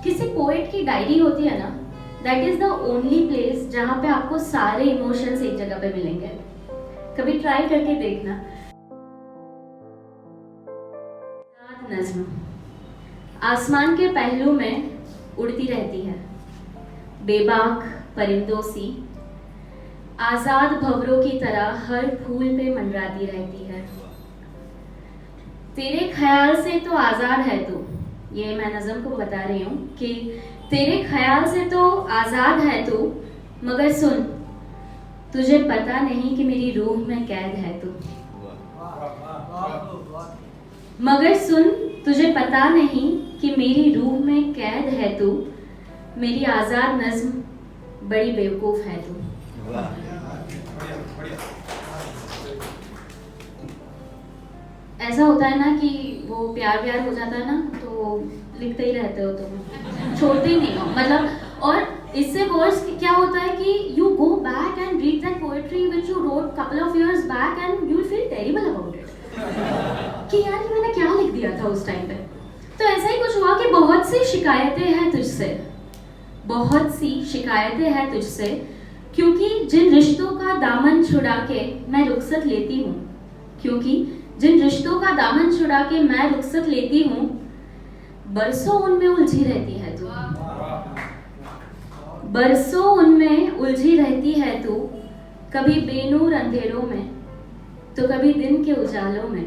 किसी पोएट की डायरी होती है ना, that is the only place जहाँ पे आपको सारे इमोशंस एक जगह पे मिलेंगे। कभी ट्राई करके देखना। नज्म आसमान के पहलू में उड़ती रहती है, बेबाक परिंदों सी, आजाद भंवरों की तरह हर फूल पे मंडराती रहती है। तेरे ख्याल से तो आजाद है तू, ये मैं नज़म को बता रही हूँ कि तेरे ख्याल से तो आजाद है तू, मगर सुन तुझे पता नहीं कि मेरी रूह में कैद है तू। मगर सुन तुझे पता नहीं कि मेरी रूह में कैद है तू, मेरी आजाद नज्म बड़ी बेवकूफ है तू। ऐसा होता है ना कि वो प्यार व्यार हो जाता है ना, तो लिखते ही रहते हो तुम, छोड़ते ही नहीं हो मतलब। और इससे वर्स क्या होता है कि you go back and read that poetry which you wrote couple of years back and you will feel terrible about it कि यार ये मैंने क्या लिख दिया था उस टाइम पे। तो ऐसा ही कुछ हुआ कि बहुत सी शिकायतें हैं तुझसे, बहुत सी शिकायतें हैं तुझसे, क्योंकि जिन रिश्तों का दामन छुड़ा के मैं रुखसत लेती हूँ, क्योंकि जिन रिश्तों का दामन छुड़ा के मैं रुखसत लेती हूँ, बरसों उनमें उलझी रहती है तू, बरसों उनमें उलझी रहती है तू, कभी बेनूर अंधेरों में तो कभी दिन के उजालों में,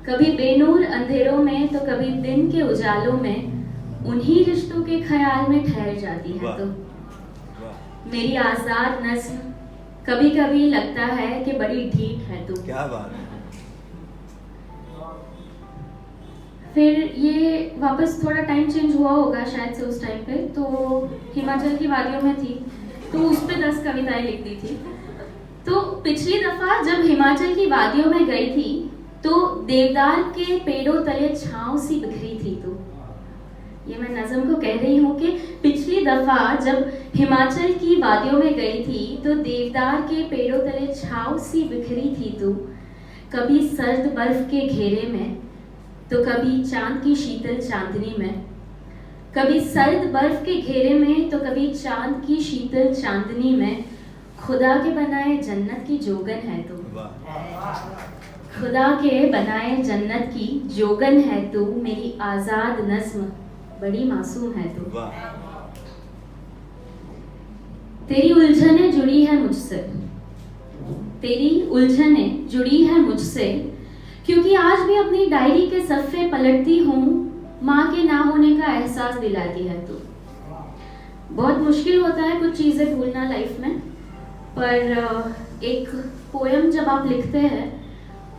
कभी बेनूर अंधेरों में तो कभी दिन के उजालों में, उन्हीं रिश्तों के ख्याल में ठहर जाती है तो। मेरी आजाद नस्ल कभी कभी लगता है कि बड़ी ढीठ है तू। क्या बात है। फिर ये वापस थोड़ा टाइम चेंज हुआ होगा शायद से उस टाइम पे, तो हिमाचल की वादियों में थी तो उस पे 10 कविताएं लिख दी थी। तो पिछली दफा जब हिमाचल की वादियों में गई थी तो देवदार के पेड़ों तले छांव सी बिखरी थी तो। ये मैं नज़म को कह रही हूँ कि पिछली दफा जब हिमाचल की वादियों में गई थी तो देवदार के पेड़ों तले छांव सी बिखरी थी तो, कभी सर्द बर्फ के घेरे में तो कभी चांद की शीतल चांदनी में, कभी सर्द बर्फ के घेरे में तो कभी चांद की शीतल चांदनी में, खुदा के बनाए जन्नत की जोगन है तू, खुदा के बनाए जन्नत की जोगन है तू, मेरी आजाद नज्म बड़ी मासूम है तू। तेरी उलझने जुड़ी है मुझसे, तेरी उलझने जुड़ी है मुझसे, क्योंकि आज भी अपनी डायरी के सफ़े पलटती हूँ, माँ के ना होने का एहसास दिलाती है तू। बहुत मुश्किल होता है कुछ चीज़ें भूलना लाइफ में, पर एक पोएम जब आप लिखते हैं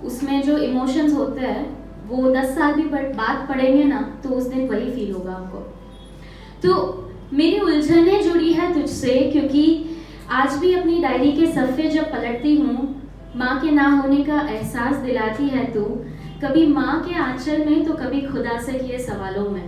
उसमें जो इमोशंस होते हैं वो 10 साल भी बाद पढ़ेंगे ना तो उस दिन वही फील होगा आपको। तो मेरी उलझने जुड़ी है तुझसे, क्योंकि आज भी अपनी डायरी के सफ़े जब पलटती हूँ, माँ के ना होने का एहसास दिलाती है तू, कभी माँ के आंचल में तो कभी खुदा से किए सवालों में,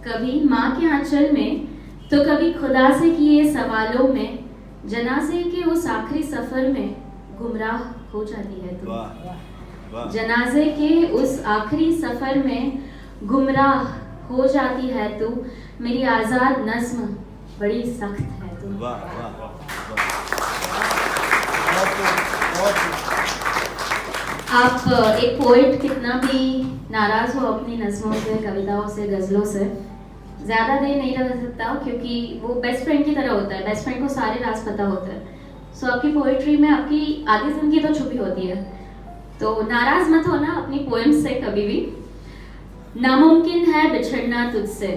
कभी माँ के आंचल में तो कभी खुदा से किए सवालों में, जनाजे के उस आखिरी सफ़र में गुमराह हो जाती है तू। जनाजे के उस आखिरी सफ़र में गुमराह हो जाती है तू, मेरी आज़ाद नज्म बड़ी सख्त है तू। आप एक पोएट कितना भी नाराज़ हो अपनी नज़मों से, कविताओं से, गज़लों से, ज़्यादा देर नहीं रह सकता, क्योंकि वो बेस्ट फ्रेंड की तरह होता है। बेस्ट फ्रेंड को सारे राज पता होते हैं। सो आपकी पोएट्री में आपकी आधी ज़िंदगी तो छुपी होती है, तो नाराज़ मत होना अपनी पोएम्स से कभी भी। नामुमकिन है बिछड़ना तुझसे,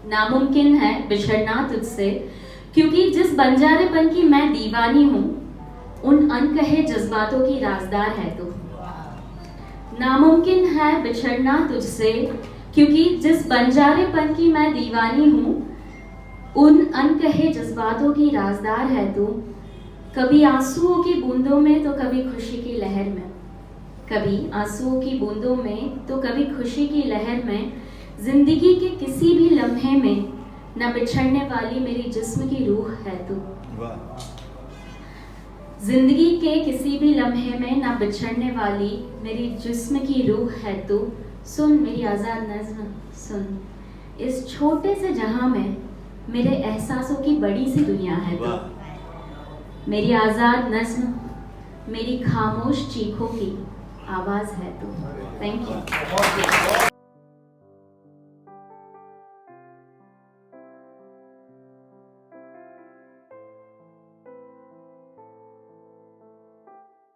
नामुमकिन है बिछड़ना तुझसे, क्योंकि जिस बंजारेपन की मैं दीवानी हूँ, उन अनकहे जज्बातों की राजदार है तू। नामुमकिन है बिछड़ना तुझसे, क्योंकि जिस बंजारेपन की मैं दीवानी हूँ, उन अनकहे जज्बातों की राजदार है तू। कभी आंसुओं की बूंदों में तो कभी खुशी की लहर में, कभी आंसुओं की बूंदों में तो कभी खुशी की लहर में, जिंदगी के किसी भी लम्हे में न बिछड़ने वाली मेरी जिस्म की रूह है तू। जिंदगी के किसी भी लम्हे में न बिछड़ने वाली मेरी जिस्म की रूह है तू। सुन मेरी आज़ाद नज़्म सुन, इस छोटे से जहां में मेरे एहसासों की बड़ी सी दुनिया है तो मेरी आज़ाद नस्म, मेरी खामोश चीखों की आवाज़ है तो। Thank you.